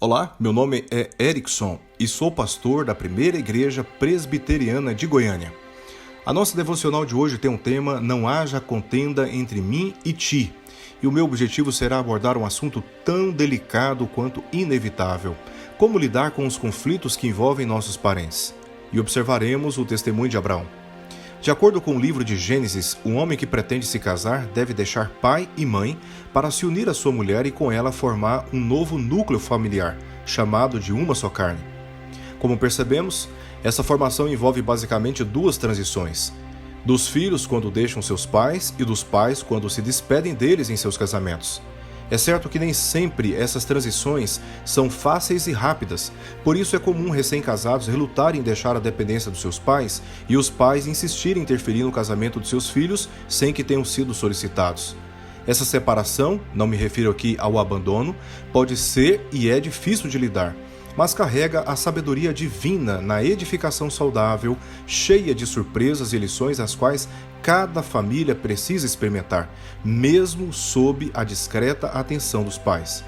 Olá, meu nome é Erickson e sou pastor da Primeira Igreja Presbiteriana de Goiânia. A nossa devocional de hoje tem um tema: Não haja contenda entre mim e ti. E o meu objetivo será abordar um assunto tão delicado quanto inevitável: como lidar com os conflitos que envolvem nossos parentes. E observaremos o testemunho de Abraão. De acordo com o livro de Gênesis, um homem que pretende se casar deve deixar pai e mãe para se unir à sua mulher e com ela formar um novo núcleo familiar, chamado de uma só carne. Como percebemos, essa formação envolve basicamente duas transições: dos filhos quando deixam seus pais e dos pais quando se despedem deles em seus casamentos. É certo que nem sempre essas transições são fáceis e rápidas, por isso é comum recém-casados relutarem em deixar a dependência dos seus pais e os pais insistirem em interferir no casamento de seus filhos sem que tenham sido solicitados. Essa separação, não me refiro aqui ao abandono, pode ser e é difícil de lidar, mas carrega a sabedoria divina na edificação saudável, cheia de surpresas e lições as quais cada família precisa experimentar, mesmo sob a discreta atenção dos pais.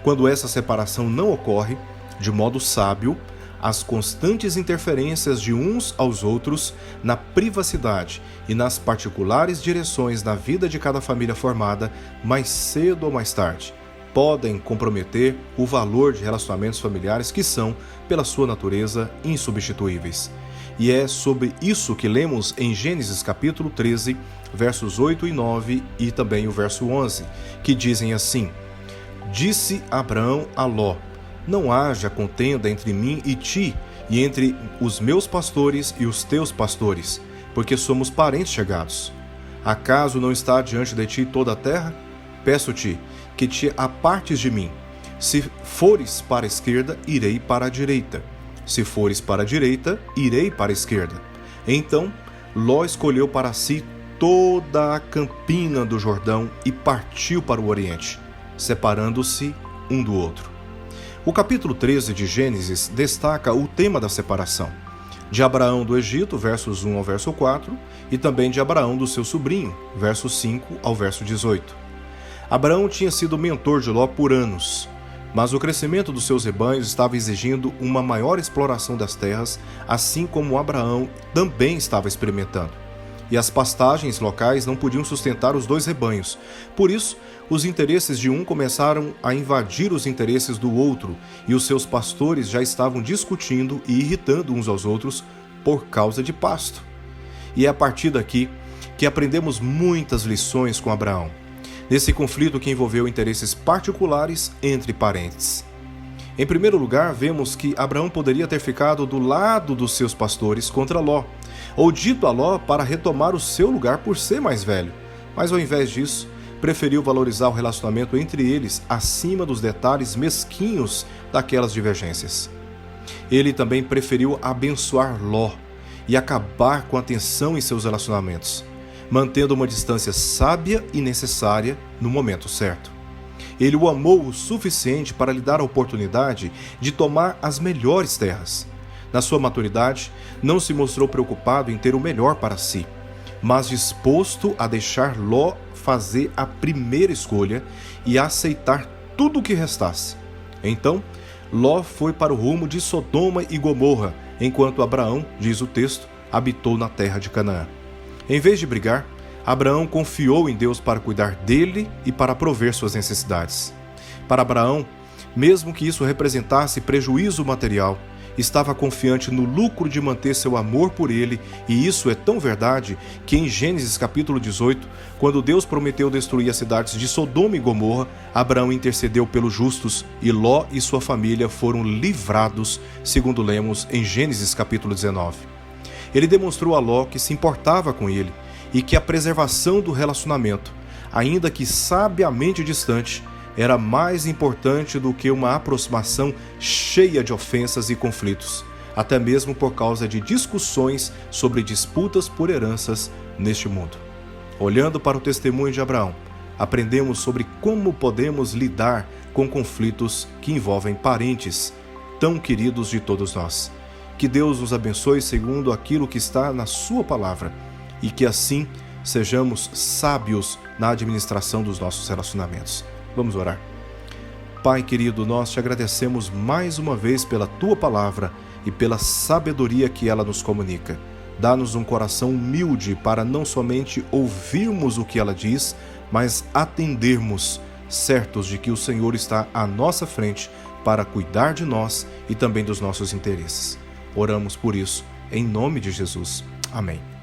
Quando essa separação não ocorre, de modo sábio, as constantes interferências de uns aos outros na privacidade e nas particulares direções da vida de cada família formada, mais cedo ou mais tarde, podem comprometer o valor de relacionamentos familiares que são, pela sua natureza, insubstituíveis. E é sobre isso que lemos em Gênesis capítulo 13, versos 8 e 9 e também o verso 11, que dizem assim: Disse Abraão a Ló: Não haja contenda entre mim e ti, e entre os meus pastores e os teus pastores, porque somos parentes chegados. Acaso não está diante de ti toda a terra? Peço-te que te apartes de mim. Se fores para a esquerda, irei para a direita. Se fores para a direita, irei para a esquerda. Então, Ló escolheu para si toda a campina do Jordão e partiu para o oriente, separando-se um do outro. O capítulo 13 de Gênesis destaca o tema da separação, de Abraão do Egito, versos 1 ao verso 4, e também de Abraão do seu sobrinho, versos 5 ao verso 18. Abraão tinha sido mentor de Ló por anos, mas o crescimento dos seus rebanhos estava exigindo uma maior exploração das terras, assim como Abraão também estava experimentando. E as pastagens locais não podiam sustentar os dois rebanhos. Por isso, os interesses de um começaram a invadir os interesses do outro, e os seus pastores já estavam discutindo e irritando uns aos outros por causa de pasto. E é a partir daqui que aprendemos muitas lições com Abraão, nesse conflito que envolveu interesses particulares entre parentes. Em primeiro lugar, vemos que Abraão poderia ter ficado do lado dos seus pastores contra Ló, ou dito a Ló para retomar o seu lugar por ser mais velho, mas ao invés disso, preferiu valorizar o relacionamento entre eles acima dos detalhes mesquinhos daquelas divergências. Ele também preferiu abençoar Ló e acabar com a tensão em seus relacionamentos, mantendo uma distância sábia e necessária no momento certo. Ele o amou o suficiente para lhe dar a oportunidade de tomar as melhores terras. Na sua maturidade, não se mostrou preocupado em ter o melhor para si, mas disposto a deixar Ló fazer a primeira escolha e a aceitar tudo o que restasse. Então, Ló foi para o rumo de Sodoma e Gomorra, enquanto Abraão, diz o texto, habitou na terra de Canaã. Em vez de brigar, Abraão confiou em Deus para cuidar dele e para prover suas necessidades. Para Abraão, mesmo que isso representasse prejuízo material, estava confiante no lucro de manter seu amor por ele, e isso é tão verdade que em Gênesis capítulo 18, quando Deus prometeu destruir as cidades de Sodoma e Gomorra, Abraão intercedeu pelos justos e Ló e sua família foram livrados, segundo lemos em Gênesis capítulo 19. Ele demonstrou a Ló que se importava com ele e que a preservação do relacionamento, ainda que sabiamente distante, era mais importante do que uma aproximação cheia de ofensas e conflitos, até mesmo por causa de discussões sobre disputas por heranças neste mundo. Olhando para o testemunho de Abraão, aprendemos sobre como podemos lidar com conflitos que envolvem parentes tão queridos de todos nós. Que Deus nos abençoe segundo aquilo que está na sua palavra e que assim sejamos sábios na administração dos nossos relacionamentos. Vamos orar. Pai querido, nós te agradecemos mais uma vez pela tua palavra e pela sabedoria que ela nos comunica. Dá-nos um coração humilde para não somente ouvirmos o que ela diz, mas atendermos, certos de que o Senhor está à nossa frente para cuidar de nós e também dos nossos interesses. Oramos por isso, em nome de Jesus. Amém.